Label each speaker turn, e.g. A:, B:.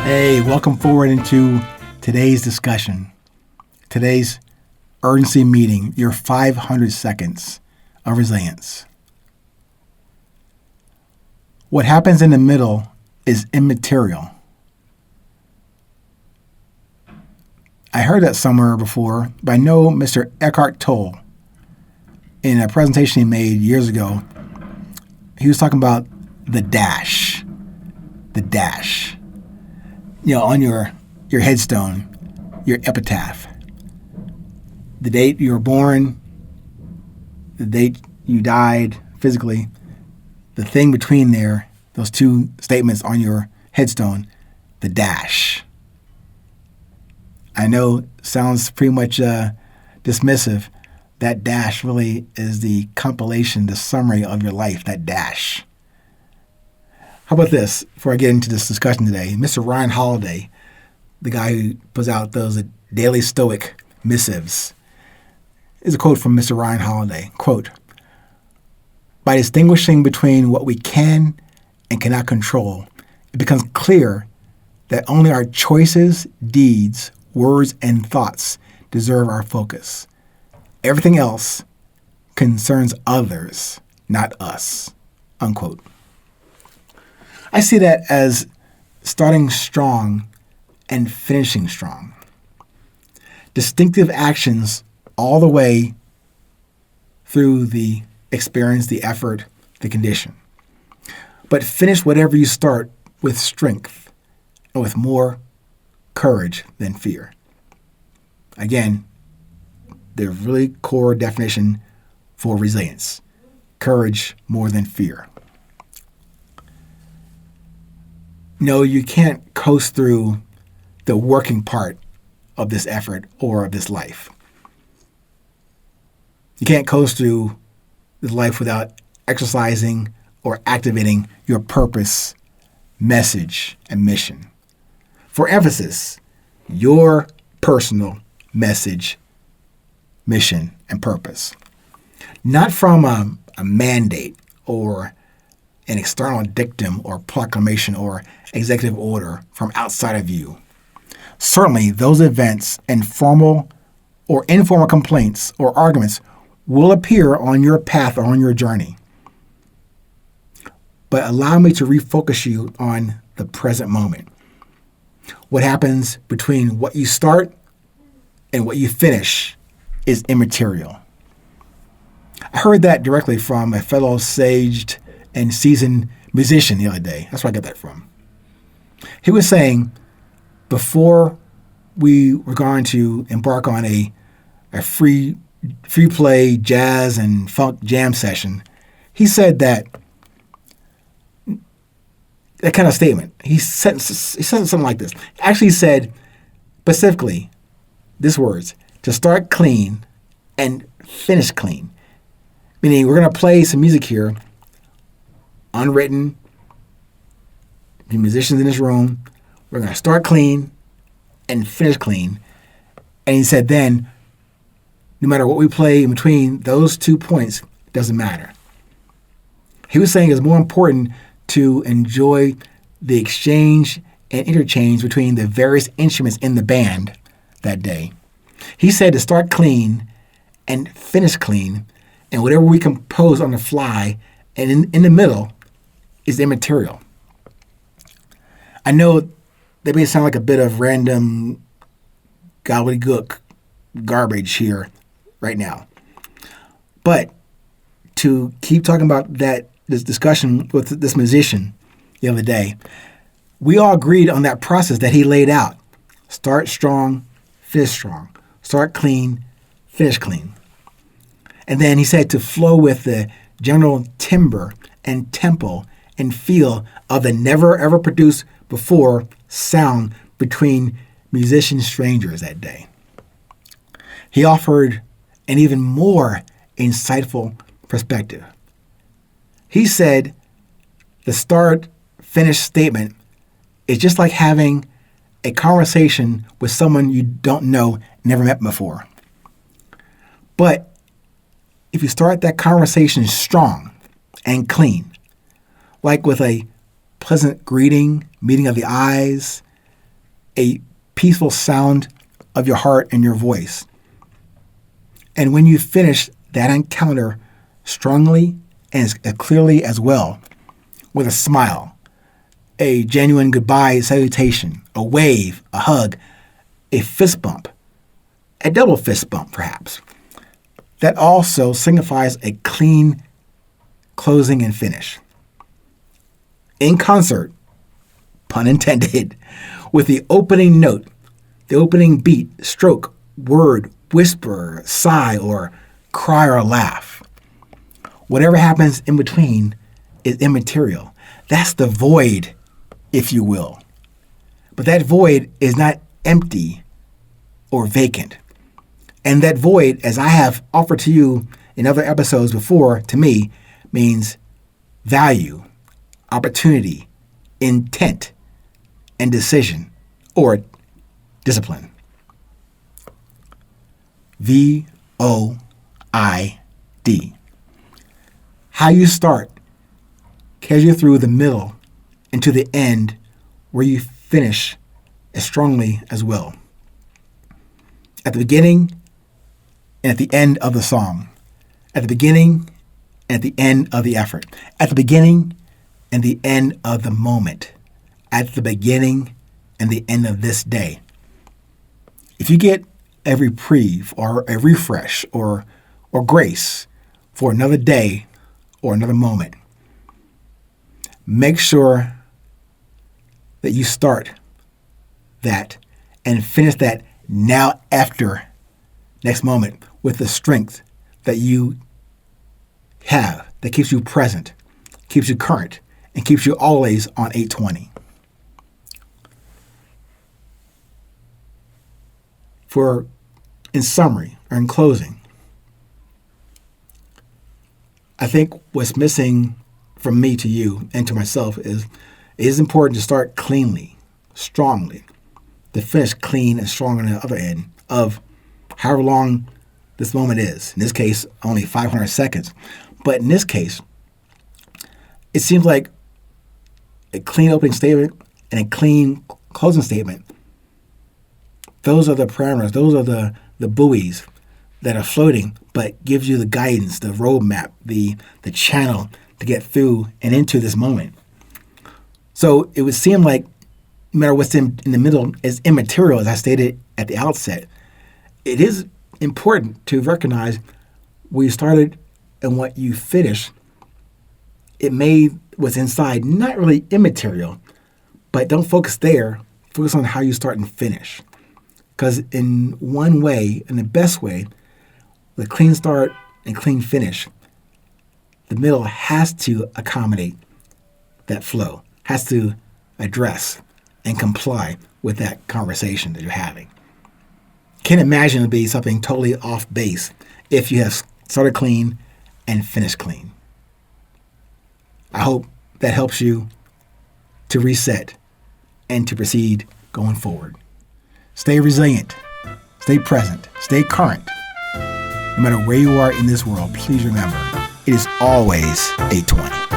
A: Hey, welcome forward into today's discussion, today's urgency meeting, your 500 seconds of resilience. What happens in the middle is immaterial. I heard that somewhere before, but I know Mr. Eckhart Tolle, in a presentation he made years ago, he was talking about the dash. The dash. On your headstone, your epitaph. The date you were born, the date you died physically, the thing between there, those two statements on your headstone, the dash. I know it sounds pretty much dismissive. That dash really is the compilation, the summary of your life, that dash. How about this, before I get into this discussion today? Mr. Ryan Holiday, the guy who puts out those daily stoic missives, is a quote from Mr. Ryan Holiday. Quote, "By distinguishing between what we can and cannot control, it becomes clear that only our choices, deeds, words, and thoughts deserve our focus. Everything else concerns others, not us." Unquote. I see that as starting strong and finishing strong. Distinctive actions all the way through the experience, the effort, the condition. But finish whatever you start with strength and with more courage than fear. Again, the really core definition for resilience. Courage more than fear. No, you can't coast through the working part of this effort or of this life. You can't coast through this life without exercising or activating your purpose, message, and mission. For emphasis, your personal message, mission, and purpose. Not from a mandate or an external dictum or proclamation or executive order from outside of you. Certainly, those events and formal or informal complaints or arguments will appear on your path or on your journey. But allow me to refocus you on the present moment. What happens between what you start and what you finish is immaterial. I heard that directly from a fellow saged and seasoned musician the other day. That's where I got that from. He was saying, before we were going to embark on a free play jazz and funk jam session, he said that kind of statement. He said something like this. Actually, he said specifically these words: to start clean and finish clean. Meaning, we're going to play some music here, unwritten, the musicians in this room. We're going to start clean and finish clean. And he said then, no matter what we play in between those 2 points, it doesn't matter. He was saying it's more important to enjoy the exchange and interchange between the various instruments in the band that day. He said to start clean and finish clean, and whatever we compose on the fly and in the middle is immaterial. I know that may sound like a bit of random gobbledygook garbage here right now. But to keep talking about this discussion with this musician the other day, we all agreed on that process that he laid out. Start strong, finish strong. Start clean, finish clean. And then he said to flow with the general timbre and tempo and feel of the never ever produced before sound between musician strangers that day. He offered an even more insightful perspective. He said the start-finish statement is just like having a conversation with someone you don't know, never met before. But if you start that conversation strong and clean, like with a pleasant greeting, meeting of the eyes, a peaceful sound of your heart and your voice. And when you finish that encounter strongly and as clearly as well, with a smile, a genuine goodbye salutation, a wave, a hug, a fist bump, a double fist bump perhaps, that also signifies a clean closing and finish. In concert, pun intended, with the opening note, the opening beat, stroke, word, whisper, sigh, or cry or laugh. Whatever happens in between is immaterial. That's the void, if you will. But that void is not empty or vacant. And that void, as I have offered to you in other episodes before, to me, means value, opportunity, intent, and decision, or discipline. VOID. How you start carries you through the middle and to the end, where you finish as strongly as well. At the beginning and at the end of the song. At the beginning and at the end of the effort. At the beginning and the end of the moment. At the beginning and the end of this day. If you get a reprieve or a refresh or grace for another day or another moment, make sure that you start that and finish that now after next moment with the strength that you have, that keeps you present, keeps you current, and keeps you always on 820. In summary, or in closing, I think what's missing from me to you and to myself is it is important to start cleanly, strongly, to finish clean and strong on the other end of however long this moment is. In this case, only 500 seconds. But in this case, it seems like a clean opening statement and a clean closing statement. Those are the parameters. Those are the buoys that are floating, but gives you the guidance, the roadmap, the channel to get through and into this moment. So it would seem like no matter what's in the middle is immaterial, as I stated at the outset. It is important to recognize where you started and what you finished. It made what's inside not really immaterial, but don't focus there. Focus on how you start and finish. Because in one way, in the best way, with clean start and clean finish, the middle has to accommodate that flow, has to address and comply with that conversation that you're having. Can't imagine it would be something totally off base if you have started clean and finished clean. I hope that helps you to reset and to proceed going forward. Stay resilient, stay present, stay current. No matter where you are in this world, please remember, it is always 820.